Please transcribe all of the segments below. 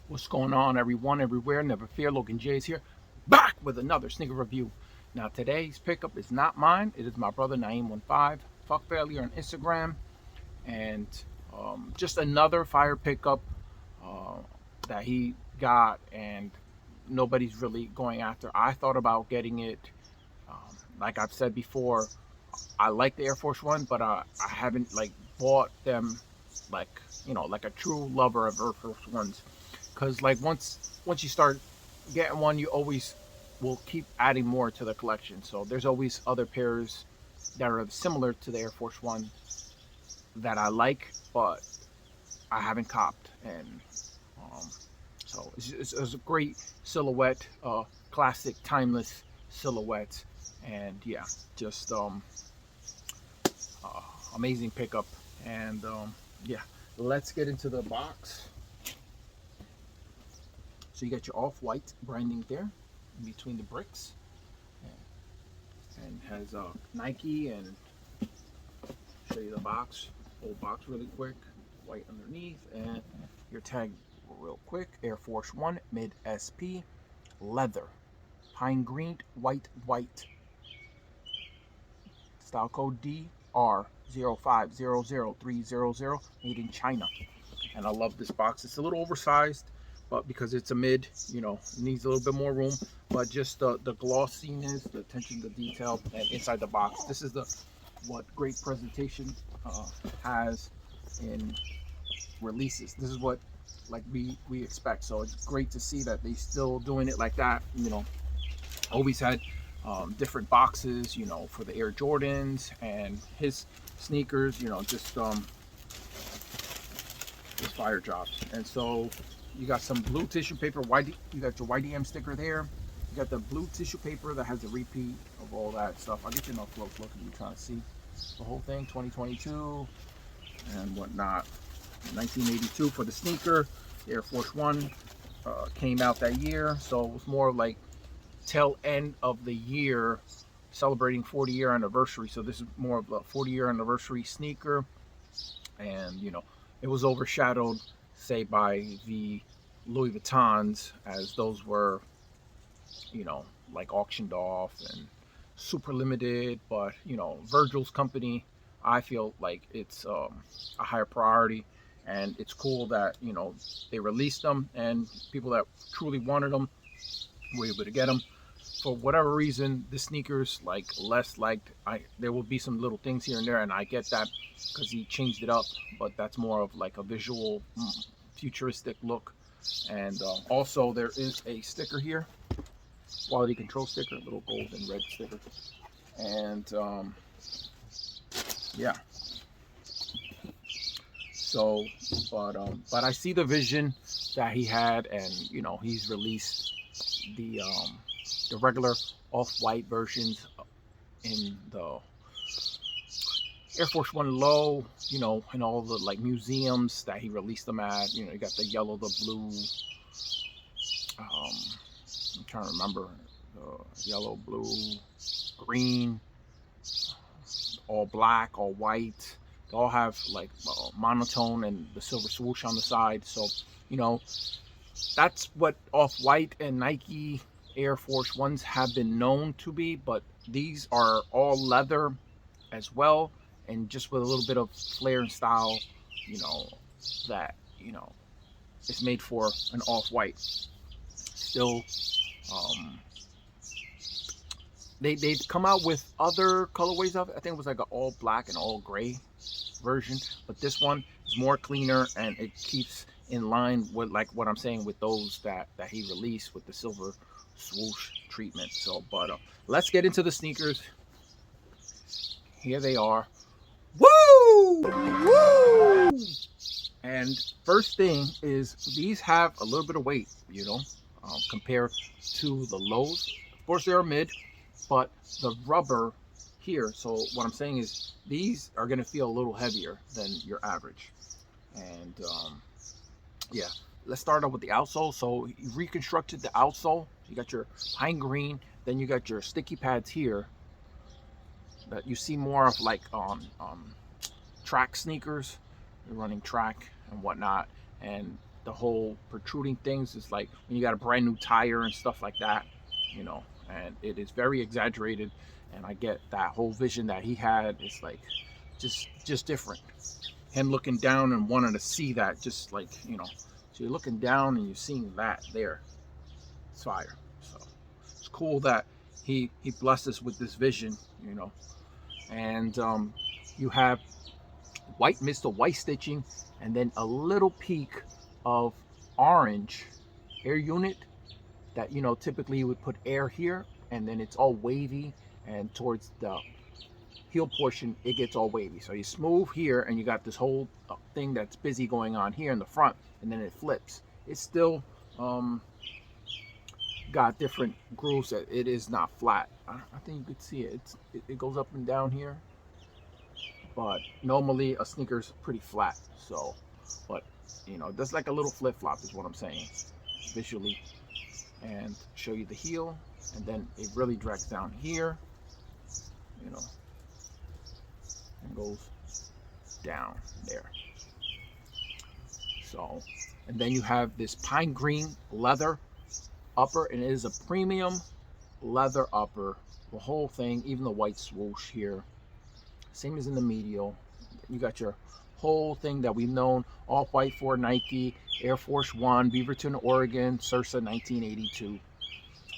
What's going on, everyone, everywhere? Never fear, Logan J's here, back with another sneaker review. Now, today's pickup is not mine. It is my brother, Naeem15, Fuck Failure on Instagram. And just another fire pickup that he got and nobody's really going after. I thought about getting it. Like I've said before, I like the Air Force One, but I haven't like bought them like, you know, like a true lover of Air Force Ones. Because like once you start getting one, you always will keep adding more to the collection. So there's always other pairs that are similar to the Air Force One that I like, but I haven't copped. And so it's a great silhouette, classic, timeless silhouette. And yeah, just amazing pickup. And yeah, let's get into the box. So you got your off-white branding there in between the bricks, and has Nike, and show you the box, whole box really quick, white underneath, and your tag real quick. Air Force One mid SP, leather, pine green, white, style code DR0500-300, made in China. And I love this box. It's a little oversized, but because it's a mid, you know, it needs a little bit more room. But just the glossiness, the attention to detail, and inside the box, this is what great presentation has in releases. This is what like we expect. So it's great to see that they still doing it like that. You know, always had different boxes, you know, for the Air Jordans and his sneakers, you know, just fire jobs. And so you got some blue tissue paper, you got your YDM sticker there. You got the blue tissue paper that has a repeat of all that stuff. I'll get you a close look if you're trying to see the whole thing. 2022 and whatnot. 1982 for the sneaker. The Air Force One came out that year, so it was more like tail end of the year, celebrating 40-year anniversary. So this is more of a 40-year anniversary sneaker, and you know, it was overshadowed, say, by the Louis Vuittons, as those were, you know, like auctioned off and super limited. But you know, Virgil's company, I feel like it's a higher priority, and it's cool that, you know, they released them and people that truly wanted them were able to get them. For whatever reason, the sneakers like less liked. There will be some little things here and there, and I get that because he changed it up, but that's more of like a visual futuristic look. And also there is a sticker here, quality control sticker, a little gold and red sticker. And yeah, so but I see the vision that he had, and you know, he's released the regular off-white versions in the Air Force One low, you know, in all the like museums that he released them at. You know, you got the yellow, the blue, I'm trying to remember, yellow, blue, green, all black, all white. They all have like monotone and the silver swoosh on the side. So, you know, that's what Off-White and Nike Air Force Ones have been known to be, but these are all leather as well, and just with a little bit of flair and style, you know, that, you know, is made for an Off-White. Still, they've come out with other colorways of it. I think it was like an all black and all gray version, but this one is more cleaner, and it keeps in line with like what I'm saying with those that he released with the silver swoosh treatment. So but let's get into the sneakers. Here they are. Woo! Woo! And first thing is, these have a little bit of weight, you know, compared to the lows. Of course, they're mid, but the rubber here, so what I'm saying is these are going to feel a little heavier than your average. And yeah, let's start off with the outsole. So you reconstructed the outsole. You got your pine green, then you got your sticky pads here, that you see more of like on track sneakers. You're running track and whatnot, and the whole protruding things is like when you got a brand new tire and stuff like that, you know. And it is very exaggerated, and I get that whole vision that he had. It's like just different. Him looking down and wanting to see that, just like, you know. So you're looking down and you're seeing that there. It's fire. So it's cool that he blessed us with this vision, you know. And you have white mist of white stitching, and then a little peak of orange air unit that, you know, typically you would put air here, and then it's all wavy, and towards the heel portion it gets all wavy. So you smooth here, and you got this whole thing that's busy going on here in the front, and then it flips. It's still got different grooves. That it is not flat. I think you could see it. It goes up and down here, but normally a sneaker's pretty flat. So, but you know, that's like a little flip-flop is what I'm saying visually. And show you the heel, and then it really drags down here, you know, and goes down there. So, and then you have this pine green leather upper, and it is a premium leather upper, the whole thing, even the white swoosh here, same as in the medial. You got your whole thing that we've known, all white for Nike, Air Force One, Beaverton, Oregon, Circa 1982.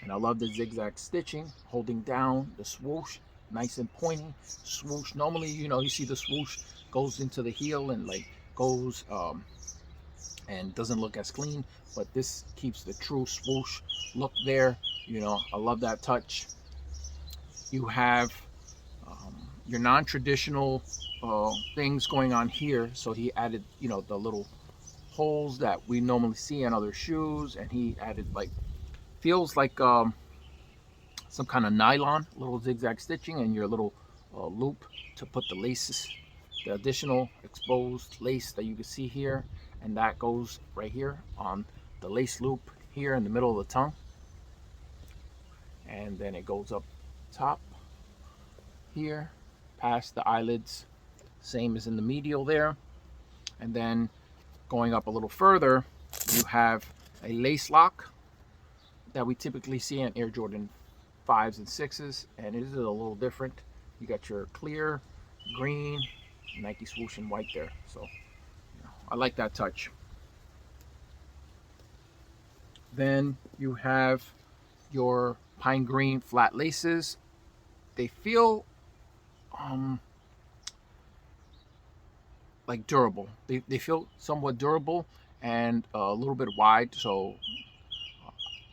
And I love the zigzag stitching, holding down the swoosh, nice and pointy swoosh. Normally, you know, you see the swoosh goes into the heel and like goes and doesn't look as clean, but this keeps the true swoosh look there. You know, I love that touch. You have your non-traditional things going on here. So he added, you know, the little holes that we normally see in other shoes, and he added like, feels like some kind of nylon, little zigzag stitching, and your little loop to put the laces, the additional exposed lace that you can see here, and that goes right here on the lace loop here in the middle of the tongue, and then it goes up top here past the eyelids, same as in the medial there. And then going up a little further, you have a lace lock that we typically see in Air Jordan 5s and 6s, and it is a little different. You got your clear green Nike swoosh and white there, so you know, I like that touch. Then you have your pine green flat laces. They feel like durable. They feel somewhat durable and a little bit wide, so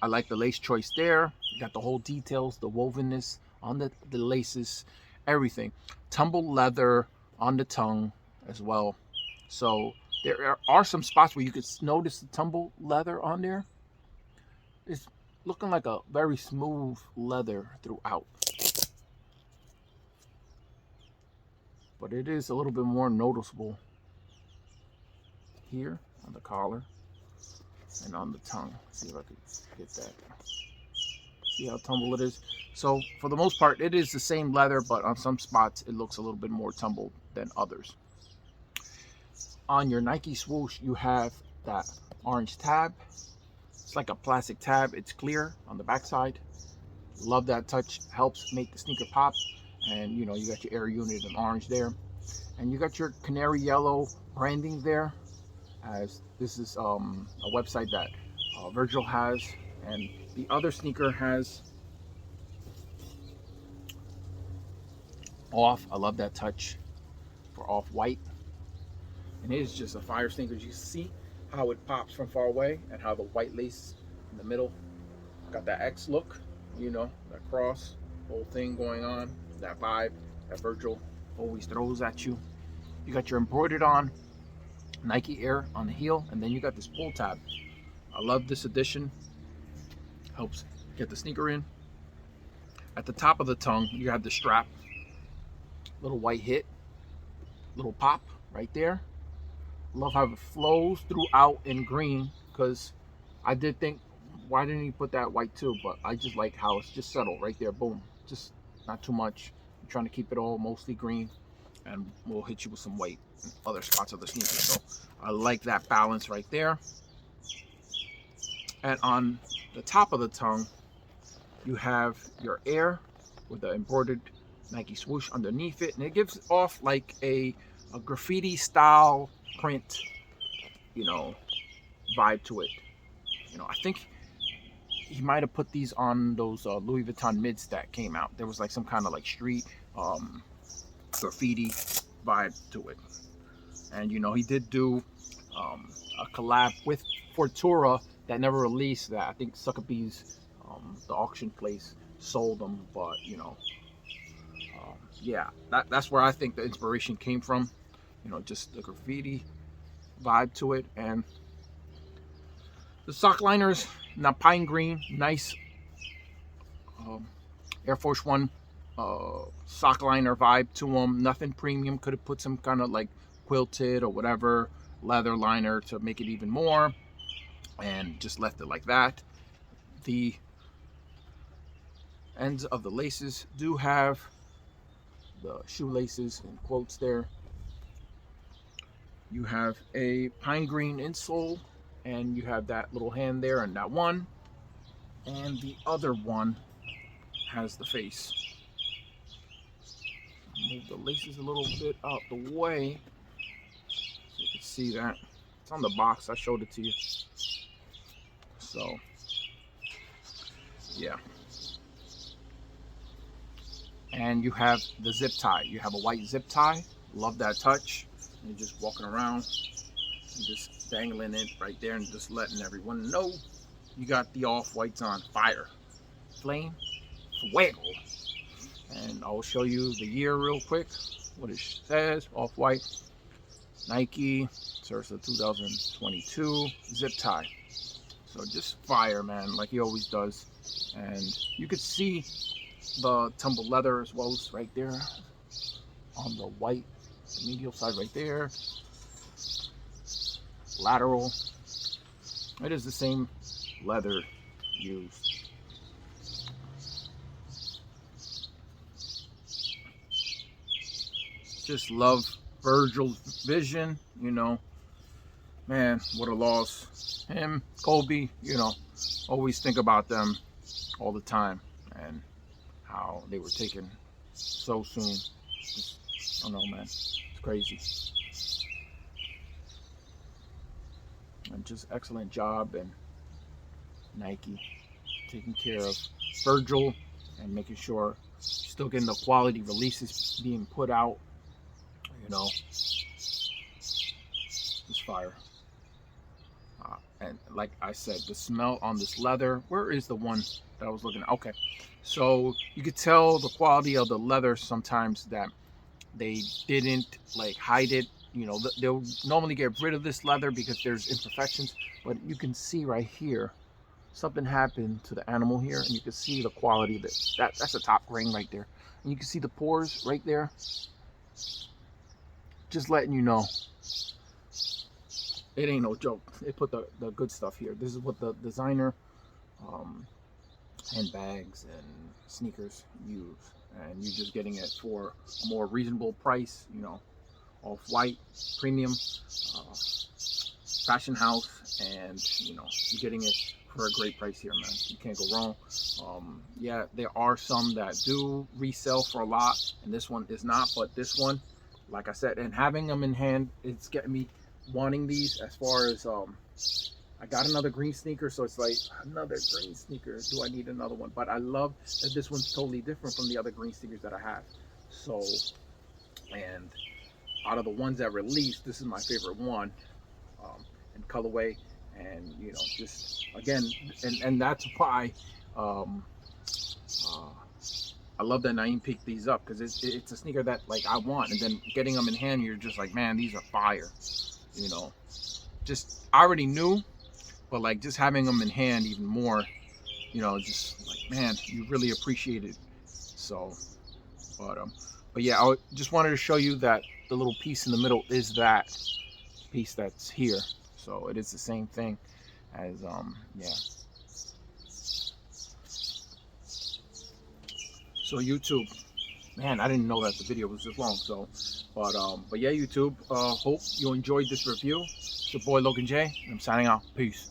I like the lace choice there. You got the whole details, the wovenness on the laces, everything. Tumble leather on the tongue as well. So there are some spots where you could notice the tumble leather on there. It's looking like a very smooth leather throughout. But it is a little bit more noticeable here on the collar and on the tongue. Let's see if I can get that. See how tumble it is? So for the most part, it is the same leather, but on some spots it looks a little bit more tumbled than others. On your Nike swoosh, you have that orange tab. It's like a plastic tab. It's clear on the backside. Love that touch. Helps make the sneaker pop. And you know, you got your air unit in orange there, and you got your canary yellow branding there, as this is a website that Virgil has, and the other sneaker has off. I love that touch for off-white, and it is just a fire sneaker. You see how it pops from far away, and how the white lace in the middle got that X look, you know, that cross whole thing going on, that vibe that Virgil always throws at you. You got your embroidered on Nike Air on the heel, and then you got this pull tab. I love this addition. Helps get the sneaker in. At the top of the tongue, you have the strap. Little white hit, little pop right there. Love how it flows throughout in green, because I did think, why didn't he put that white too? But I just like how it's just subtle right there. Boom. Just not too much. I'm trying to keep it all mostly green, and we'll hit you with some white in other spots of the sneaker. So I like that balance right there. And on the top of the tongue, you have your Air with the embroidered Nike swoosh underneath it, and it gives off like a graffiti style print, you know, vibe to it. You know, I think he might have put these on those Louis Vuitton mids that came out. There was like some kind of like street graffiti vibe to it. And you know, he did do a collab with Fortura that never released. That I think Sotheby's, the auction place, sold them. But you know, yeah, that's where I think the inspiration came from. You know, just the graffiti vibe to it. And the sock liners, now pine green, nice Air Force One sock liner vibe to them. Nothing premium. Could have put some kind of like quilted or whatever leather liner to make it even more, and just left it like that. The ends of the laces do have the shoelaces in quotes there. You have a pine green insole, and you have that little hand there and that one, and the other one has the face. Move the laces a little bit out the way so you can see that. It's on the box, I showed it to you. So yeah, and you have the zip tie. You have a white zip tie. Love that touch. You're just walking around and just dangling it right there and just letting everyone know you got the off-whites on. Fire, flame, fuego. And I'll show you the year real quick, what it says. Off-white, Nike, Sursa 2022, zip tie. So just fire, man, like he always does. And you could see the tumbled leather as well as right there on the white, the medial side right there. Lateral. It is the same leather used. Just love Virgil's vision, you know. Man, what a loss. Him, Kobe, you know, always think about them all the time and how they were taken so soon. Just, I don't know, man. It's crazy. And just excellent job, and Nike taking care of Virgil and making sure still getting the quality releases being put out, you know. It's fire. And like I said, the smell on this leather, where is the one that I was looking at? Okay, so you could tell the quality of the leather sometimes that they didn't like hide it. You know, they'll normally get rid of this leather because there's imperfections, but you can see right here something happened to the animal here, and you can see the quality of it. That's a top grain right there, and you can see the pores right there. Just letting you know, it ain't no joke. They put the good stuff here. This is what the designer handbags and sneakers use, and you're just getting it for a more reasonable price. You know, off-white, premium, fashion house, and you know, you're getting it for a great price here, man. You can't go wrong. Yeah, there are some that do resell for a lot, and this one is not. But this one, like I said, and having them in hand, it's getting me wanting these. As far as I got another green sneaker, so it's like another green sneaker. Do I need another one? But I love that this one's totally different from the other green sneakers that I have. So, and out of the ones that released, this is my favorite one in colorway. And you know, just again, and that's why I love that Naeem picked these up, because it's a sneaker that like I want, and then getting them in hand, you're just like, man, these are fire. You know, just I already knew, but like just having them in hand even more, you know, just like, man, you really appreciate it. So, but yeah, I just wanted to show you that the little piece in the middle is that piece that's here. So it is the same thing as yeah. So YouTube, Man, I didn't know that the video was this long. So, but yeah, YouTube. Hope you enjoyed this review. It's your boy Logan J. And I'm signing out. Peace.